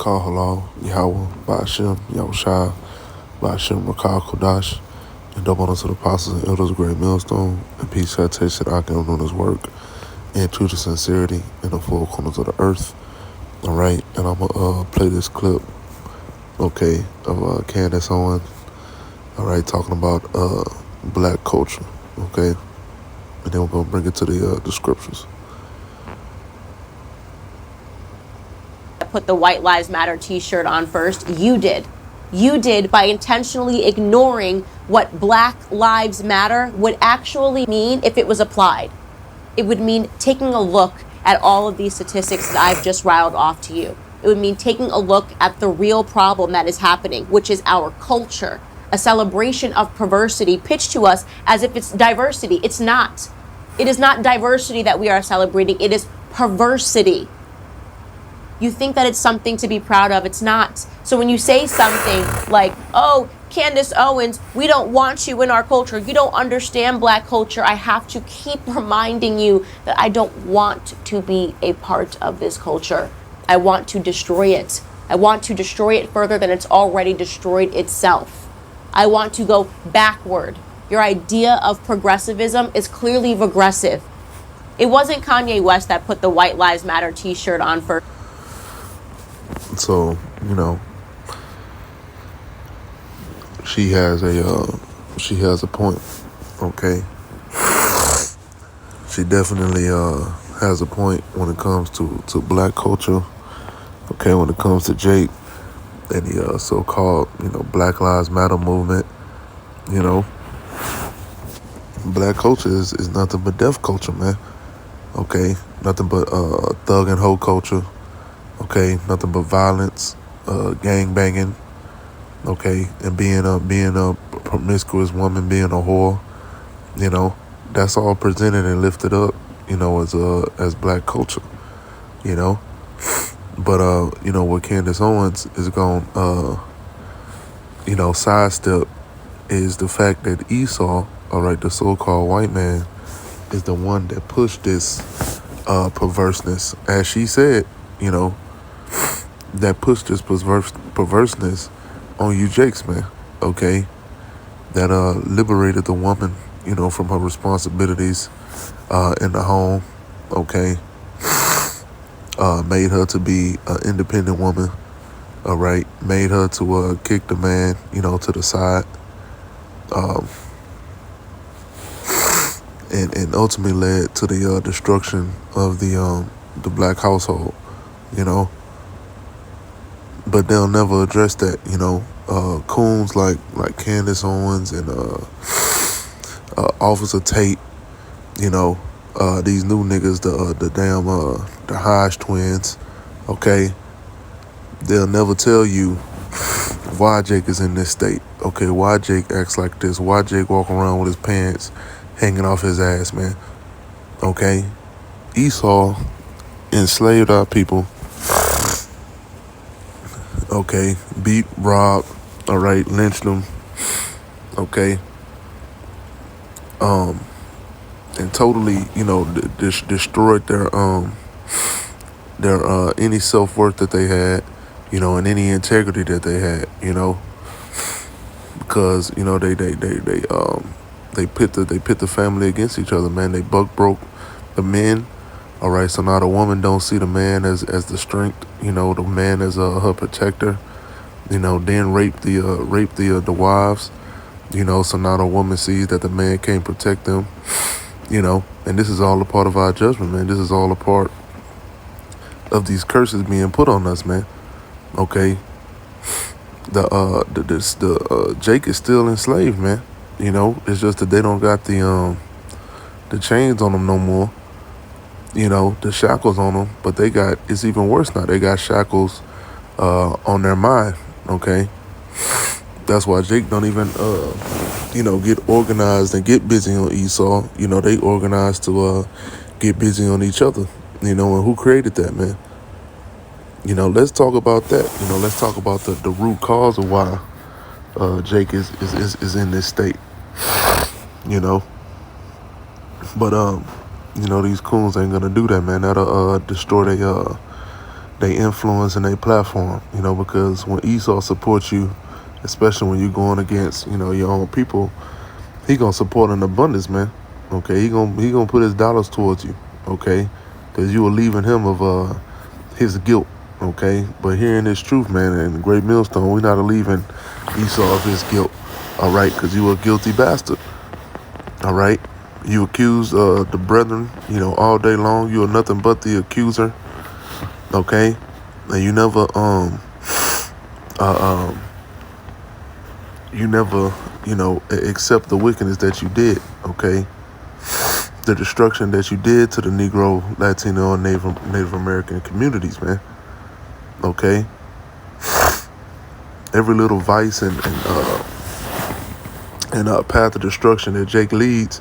Barakah Halal, Yahweh, Ba'ashem, Yahushua, Ba'ashem, Rakah Kodash, and double honor to the apostles and elders of Great Millstone, and peace, citation, I can on his work, and true to sincerity in the four corners of the earth. All right, and I'm gonna play this clip, okay, of Candace Owens, all right, talking about black culture, okay, and then we're gonna bring it to the scriptures. Put the White Lives Matter t-shirt on first. You did. You did by intentionally ignoring what Black Lives Matter would actually mean if it was applied. It would mean taking a look at all of these statistics that I've just rattled off to you. It would mean taking a look at the real problem that is happening, which is our culture, a celebration of perversity pitched to us as if it's diversity. It's not. It is not diversity that we are celebrating. It is perversity. You think that it's something to be proud of. It's not. So when you say something like, oh, Candace Owens, we don't want you in our culture. You don't understand black culture. I have to keep reminding you that I don't want to be a part of this culture. I want to destroy it. I want to destroy it further than it's already destroyed itself. I want to go backward. Your idea of progressivism is clearly regressive. It wasn't Kanye West that put the White Lives Matter t-shirt on first. So, she has a point, okay? She definitely has a point when it comes to black culture, okay? When it comes to Jake and the so-called, Black Lives Matter movement, black culture is nothing but death culture, man, okay? Nothing but thug and hoe culture. Okay, nothing but violence, gang banging, okay, and being a promiscuous woman, being a whore, that's all presented and lifted up, as black culture, But what Candace Owens is going sidestep is the fact that Esau, all right, the so-called white man, is the one that pushed this perverseness, as she said, that pushed this perverseness on you Jakes, man, okay? That liberated the woman, from her responsibilities in the home, okay? Made her to be an independent woman, all right? Made her to kick the man, to the side. And ultimately led to the destruction of the black household, But they'll never address that, coons like Candace Owens and Officer Tate, these new niggas, the Hodge twins, okay? They'll never tell you why Jake is in this state, okay? Why Jake acts like this? Why Jake walk around with his pants hanging off his ass, man? Okay? Esau enslaved our people. Okay, beat, robbed, all right, lynched them, okay, and totally, destroyed their any self-worth that they had, and any integrity that they had, because they pit the family against each other, man. They buck broke the men. All right, so now the woman don't see the man as the strength, the man as her protector, then rape the wives, so now the woman sees that the man can't protect them, and this is all a part of our judgment, man. This is all a part of these curses being put on us, man. Okay, Jake is still enslaved, man. It's just that they don't got the chains on them no more. The shackles on them, but it's even worse now. They got shackles on their mind, okay? That's why Jake don't even, get organized and get busy on Esau. They organized to get busy on each other, and who created that, man? Let's talk about that. Let's talk about the root cause of why Jake is in this state, But, these coons ain't gonna do that, man. That'll destroy they influence and they platform, because when Esau supports you, especially when you're going against, your own people, he gonna support in abundance, man. Okay, he gonna put his dollars towards you, okay, because you were leaving him of his guilt, okay. But hearing this truth, man, in the Great Millstone, we're not leaving Esau of his guilt, all right, because you were a guilty bastard, all right. You accuse the brethren, all day long. You are nothing but the accuser, okay, and you never, accept the wickedness that you did, okay? The destruction that you did to the Negro, Latino, and Native American communities, man, okay? Every little vice and path of destruction that Jake leads,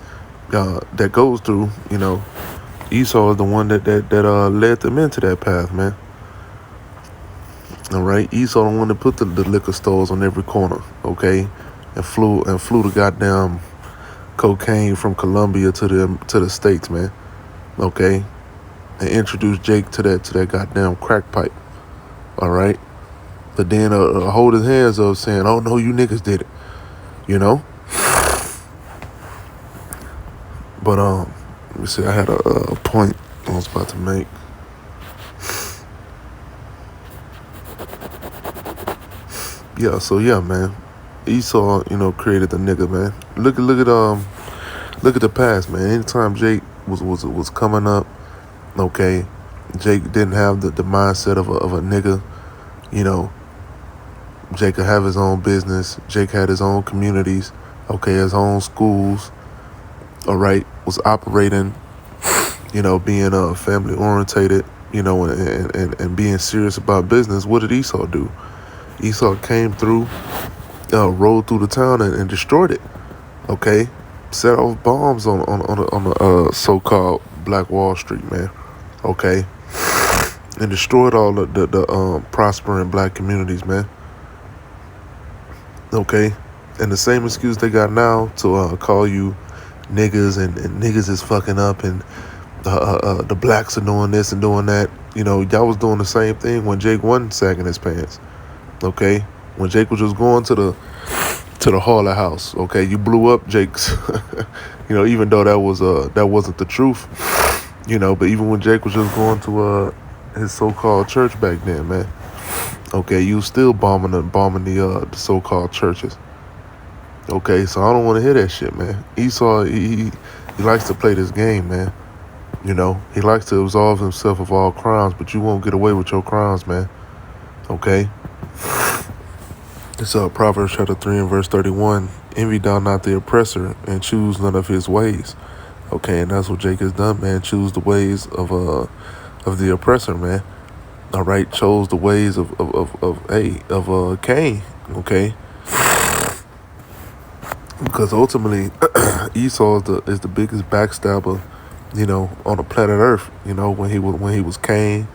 that goes through, Esau is the one that led them into that path, man. All right, Esau the one that put the liquor stores on every corner, okay, and flew the goddamn cocaine from Colombia to the States, man, okay, and introduced Jake to that goddamn crack pipe, all right, but then hold his hands up saying, "Oh no, you niggas did it," But let me see, I had a point I was about to make. Yeah, so yeah, man. Esau, created the nigga, man. Look at the past, man. Anytime Jake was coming up, okay, Jake didn't have the mindset of a nigga, Jake could have his own business. Jake had his own communities, okay, his own schools, all right, was operating, being family orientated, and being serious about business. What did Esau do? Esau came through, rode through the town and destroyed it. Okay, set off bombs on the so-called Black Wall Street, man. Okay, and destroyed all the prospering black communities, man. Okay, and the same excuse they got now to call you niggas and niggas is fucking up and the blacks are doing this and doing that. Y'all was doing the same thing when Jake wasn't sagging his pants. Okay, when Jake was just going to the Harley house. Okay, you blew up Jake's. Even though that wasn't the truth. But even when Jake was just going to his so-called church back then, man. Okay, you still bombing the so-called churches. Okay, so I don't want to hear that shit, man. Esau, he likes to play this game, man. He likes to absolve himself of all crimes, but you won't get away with your crimes, man. Okay. It's Proverbs chapter 3 and verse 31. Envy thou not the oppressor, and choose none of his ways. Okay, and that's what Jake has done, man. Choose the ways of the oppressor, man. All right, chose the ways of Cain. Okay, because ultimately Esau is the biggest backstabber, on the planet Earth. When he was Cain,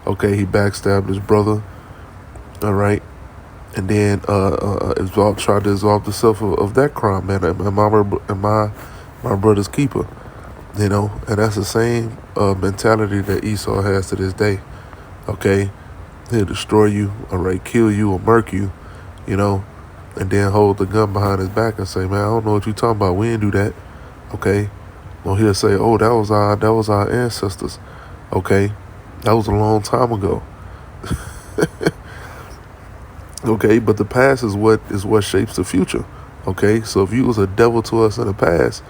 okay, he backstabbed his brother. All right. And then tried to absolve himself of that crime, man. And my brother's keeper, and that's the same mentality that Esau has to this day. Okay, he'll destroy you, all right, kill you or murk you, and then hold the gun behind his back and say, "Man, I don't know what you're talking about. We didn't do that." Okay, well he'll say, "Oh, that was our ancestors." Okay, that was a long time ago. Okay, but the past is what shapes the future. Okay, so if you was a devil to us in the past,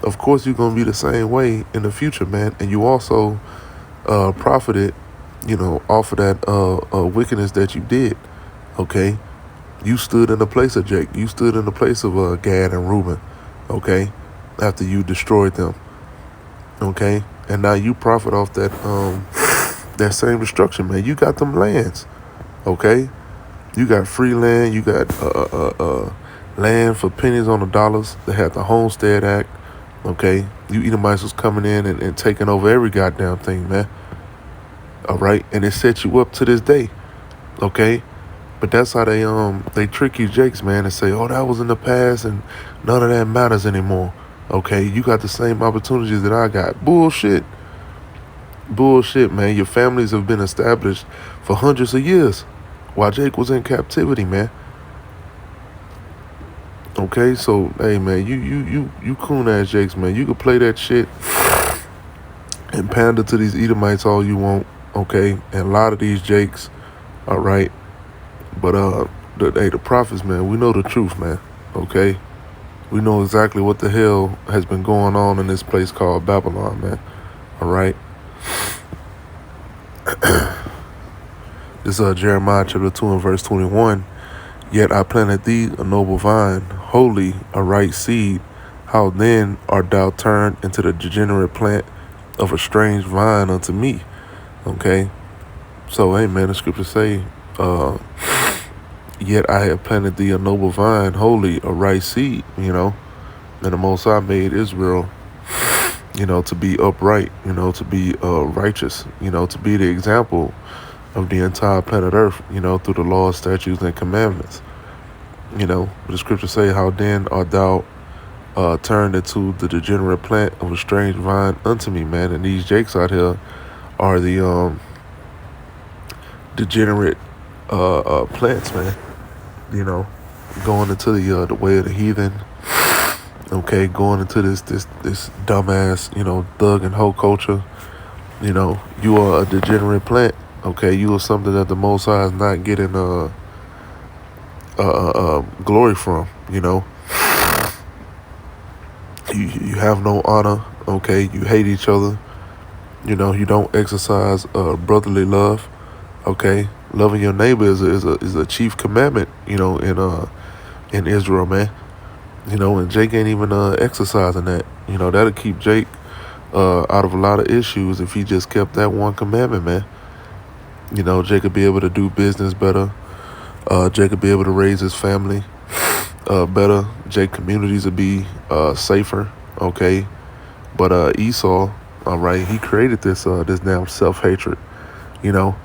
of course you're gonna be the same way in the future, man. And you also profited, off of that wickedness that you did. Okay, you stood in the place of Jake. You stood in the place of Gad and Reuben. Okay, after you destroyed them. Okay, and now you profit off that same destruction, man. You got them lands. Okay. You got free land. You got land for pennies on the dollars. They had the Homestead Act. Okay, you Edomites was coming in and taking over every goddamn thing, man. All right, and it set you up to this day. Okay, but that's how they trick you, Jakes, man, and say, "Oh, that was in the past, and none of that matters anymore." Okay, you got the same opportunities that I got. Bullshit. Bullshit, man. Your families have been established for hundreds of years while Jake was in captivity, man. Okay, so hey, man, you coon ass Jakes, man. You can play that shit and pander to these Edomites all you want, okay? And a lot of these Jakes, all right. But the prophets, man, we know the truth, man. Okay, we know exactly what the hell has been going on in this place called Babylon, man. All right. This is Jeremiah chapter 2 and verse 21. Yet I planted thee a noble vine, holy, a right seed. How then art thou turned into the degenerate plant of a strange vine unto me? Okay. So, hey, man, the scriptures say, yet I have planted thee a noble vine, holy, a right seed, And the Most High made Israel, to be upright, to be righteous, to be the example of the entire planet Earth, through the laws, statutes, and commandments. The scriptures say, how then art thou turned into the degenerate plant of a strange vine unto me, man. And these Jakes out here are the degenerate plants, man. Going into the way of the heathen. Okay, going into this dumbass, thug and hoe culture. You are a degenerate plant. Okay, you are something that the Most High is not getting glory from. You have no honor. Okay, you hate each other. You don't exercise brotherly love. Okay, loving your neighbor is a chief commandment. In Israel, man. And Jake ain't even exercising that. That'll keep Jake out of a lot of issues if he just kept that one commandment, man. Jake could be able to do business better. Jake could be able to raise his family better. Jake communities would be safer, okay? But Esau, all right, he created this damn self-hatred. You done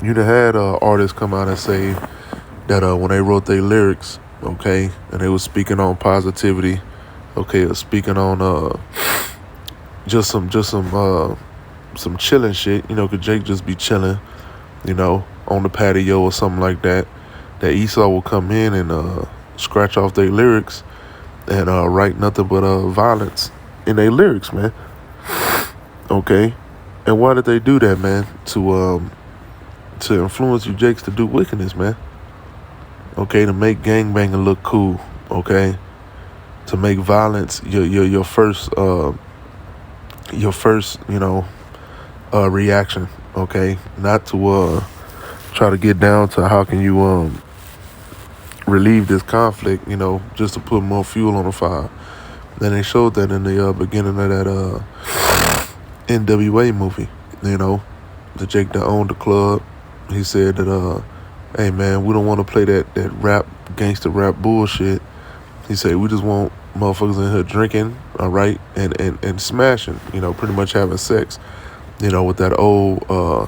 had artists come out and say that when they wrote their lyrics, okay, and they was speaking on positivity, okay, or speaking on just some chilling shit, could Jake just be chilling, on the patio or something like that, that Esau will come in and scratch off their lyrics and write nothing but violence in their lyrics, man. Okay, and why did they do that, man? To influence you Jakes to do wickedness, man. Okay, to make gangbanging look cool. Okay, to make violence your first reaction. Okay, not to try to get down to how can you relieve this conflict. Just to put more fuel on the fire. Then they showed that in the beginning of that NWA movie. The Jake that owned the club. He said that hey man, we don't want to play that rap gangster rap bullshit. He said we just want motherfuckers in here drinking, all right, and smashing, pretty much having sex, with that old R&B,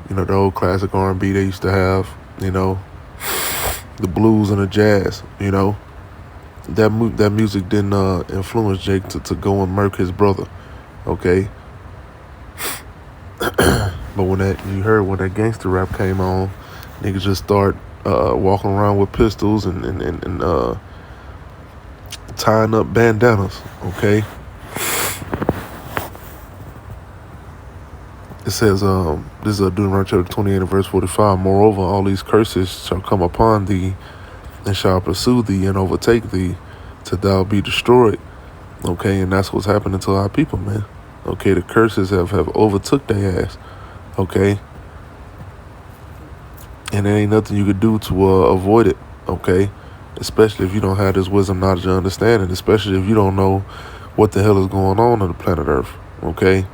the old classic R&B they used to have, the blues and the jazz, that music didn't influence Jake to go and murk his brother, okay. But when that gangster rap came on, niggas just start walking around with pistols and tying up bandanas, okay? It says, this is Deuteronomy chapter 28 and verse 45, moreover, all these curses shall come upon thee and shall pursue thee and overtake thee till thou be destroyed, okay? And that's what's happening to our people, man. Okay, the curses have overtook their ass, okay? And there ain't nothing you could do to avoid it, okay? Especially if you don't have this wisdom, knowledge, and understanding. Especially if you don't know what the hell is going on the planet Earth, okay?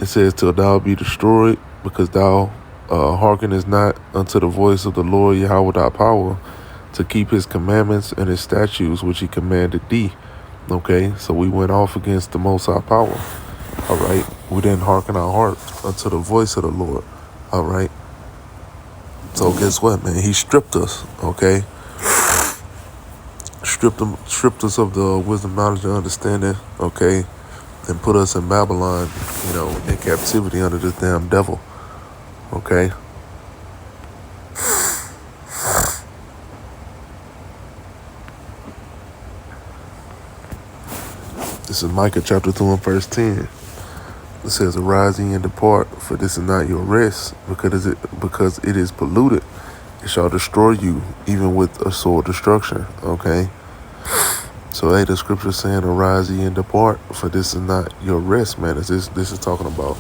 It says, till thou be destroyed, because thou hearkenest not unto the voice of the Lord Yahweh thy power, to keep his commandments and his statutes which he commanded thee. Okay, so we went off against the Most High power. All right, we didn't hearken our heart unto the voice of the Lord. All right. So guess what, man? He stripped us. Okay, stripped us of the wisdom, knowledge, and understanding. Okay, and put us in Babylon, in captivity under this damn devil. Okay? This is Micah chapter 2 and verse 10. It says, "Arise ye and depart, for this is not your rest, because it is polluted. It shall destroy you, even with a sword destruction." Okay? So, hey, the scripture saying, "Arise ye and depart, for this is not your rest," man. This is talking about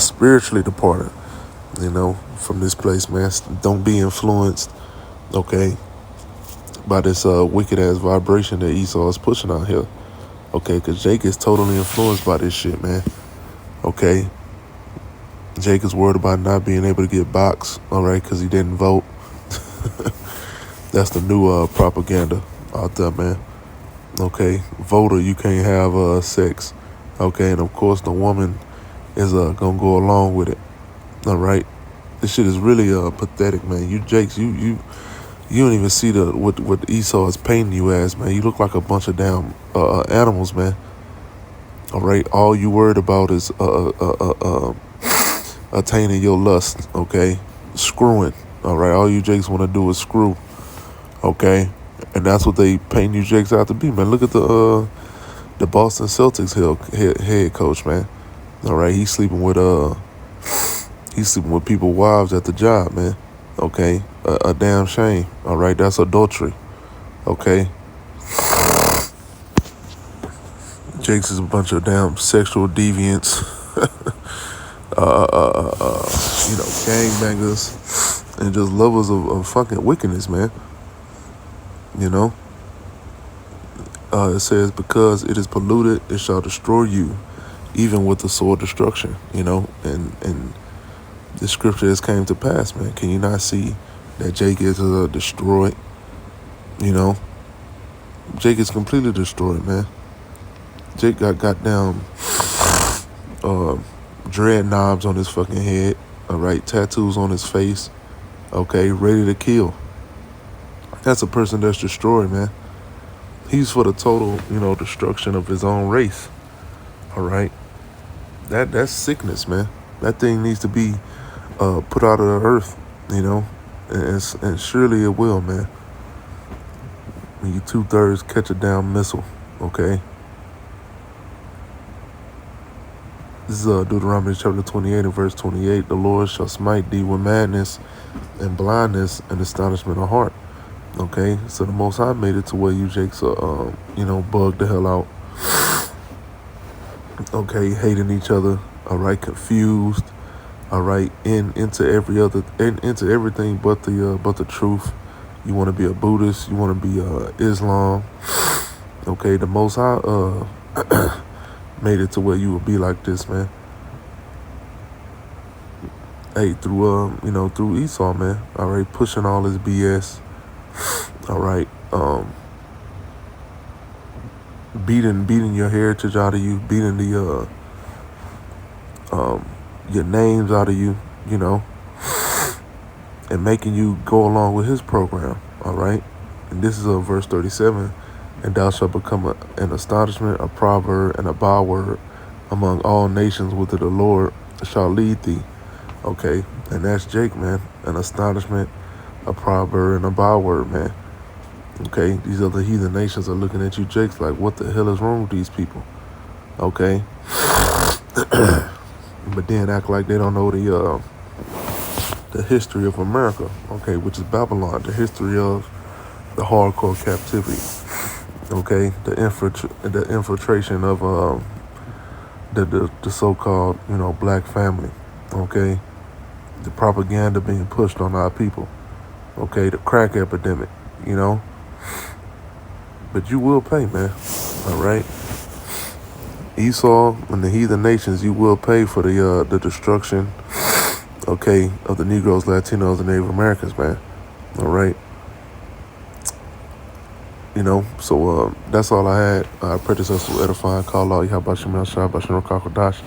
spiritually departing, from this place, man. Don't be influenced, okay, by this wicked ass vibration that Esau is pushing out here. Okay, because Jake is totally influenced by this shit, man. Okay, Jake is worried about not being able to get boxed, all right, because he didn't vote. That's the new propaganda out there, man. Okay, voter, you can't have sex. Okay, and of course the woman is gonna go along with it. All right, this shit is really pathetic, man. You Jakes, you don't even see what Esau is painting you as, man. You look like a bunch of damn animals, man. All right, all you worried about is attaining your lust. Okay, screwing. All right, all you Jakes want to do is screw. Okay, and that's what they paint you Jakes out to be, man. Look at the Boston Celtics head coach, man. All right, he's sleeping with people's wives at the job, man. Okay, a damn shame. All right, that's adultery. Okay, Jakes is a bunch of damn sexual deviants, gangbangers, and just lovers of fucking wickedness, man. It says, "Because it is polluted, it shall destroy you, even with the sword destruction." And the scripture has came to pass, man. Can you not see that Jake is destroyed? Jake is completely destroyed, man. Jake got goddamn dread knobs on his fucking head, all right, tattoos on his face, okay, ready to kill. That's a person that's destroyed, man. He's for the total, destruction of his own race, all right. That's sickness, man. That thing needs to be put out of the earth, and surely it will, man. When you 2/3 catch a down missile, okay. This is Deuteronomy chapter 28 and verse 28. "The Lord shall smite thee with madness and blindness and astonishment of heart." Okay, so the Most High made it to where you Jakes are, bugged the hell out. Okay, hating each other. All right, confused. All right, into everything but the truth. You want to be a Buddhist. You want to be Islam. Okay, the Most High made it to where you would be like this, man. Hey, through Esau, man. All right, pushing all this BS. All right, beating your heritage out of you, beating the your names out of you, and making you go along with his program. All right, and this is verse 37. "And thou shalt become an astonishment, a proverb, and a byword among all nations, whither the Lord shall lead thee." Okay, and that's Jake, man. An astonishment, a proverb, and a byword, man. Okay, these other heathen nations are looking at you Jakes like, what the hell is wrong with these people? Okay. But then act like they don't know the history of America, okay, which is Babylon, the history of the hardcore captivity. Okay, the infiltration of the so-called black family. Okay, the propaganda being pushed on our people. Okay, the crack epidemic. But you will pay, man. All right, Esau and the heathen nations, you will pay for the destruction. Okay, of the Negroes, Latinos, and Native Americans, man. All right. So that's all I had. I pray this will edify. Call out Yahabashim Yashab, Bashim Rakakadash.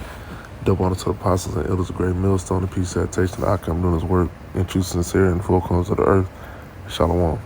Double honor to the apostles and elders of great millstone and peace, sanitation, the outcome doing his work in true, sincere, and full corners of the earth. Shalom.